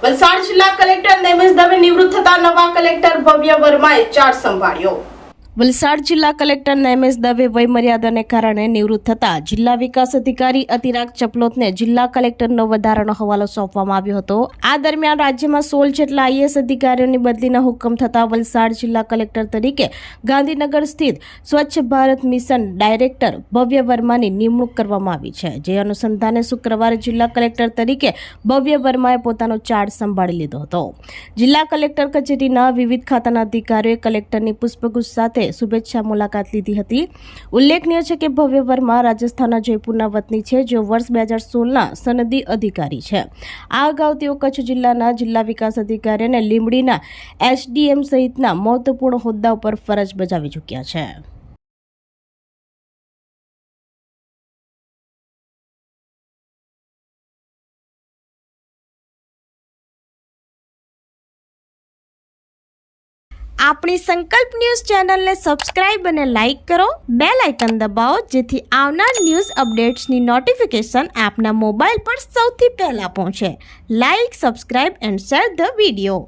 વલસાડ જિલ્લા કલેક્ટર નેમિષ દવે નિવૃત્ત થતા નવા કલેક્ટર ભવ્ય વર્માએ ચાર્જ સંભાળ્યો। વલસાડ જિલ્લા કલેક્ટર નેમિષ દવે વયમર્યાદાને કારણે નિવૃત્ત થતા જિલ્લા વિકાસ અધિકારી અતિરાગ ચપલોતને જિલ્લા કલેક્ટરનો વધારાનો હવાલો સોંપવામાં આવ્યો હતો। આ દરમિયાન રાજ્યમાં 16 જેટલા આઈએએસ અધિકારીઓની બદલીના હુકમ થતા વલસાડ જિલ્લા કલેક્ટર તરીકે ગાંધીનગર સ્થિત સ્વચ્છ ભારત મિશન ડાયરેક્ટર ભવ્ય વર્માની નિમણૂક કરવામાં આવી છે। જે અનુસંધાને શુક્રવારે જિલ્લા કલેક્ટર તરીકે ભવ્ય વર્માએ પોતાનો ચાર્જ સંભાળી લીધો હતો। જિલ્લા કલેક્ટર કચેરીના વિવિધ ખાતાના અધિકારીઓએ કલેક્ટરની પુષ્પગુચ્છ સાથે શુભેચ્છા મુલાકાત લીધી હતી। ઉલ્લેખનીય છે કે ભવ્ય વર્મા રાજસ્થાનના જયપુરના વતની છે, જેઓ વર્ષ 2016ના સનદી અધિકારી છે। આ અગાઉ તેઓ કચ્છ જિલ્લાના જિલ્લા વિકાસ અધિકારી અને લીંબડીના એસડીએમ સહિતના મહત્વપૂર્ણ હોદ્દા ઉપર ફરજ બજાવી ચૂક્યા છે। આપણી સંકલ્પ ન્યૂઝ ચેનલને સબસ્ક્રાઇબ અને લાઇક કરો, બેલ આઇકન દબાવો જેથી આવનાર ન્યૂઝ અપડેટ્સની નોટિફિકેશન આપના મોબાઈલ પર સૌથી પહેલા પહોંચે। Like, subscribe and share the video.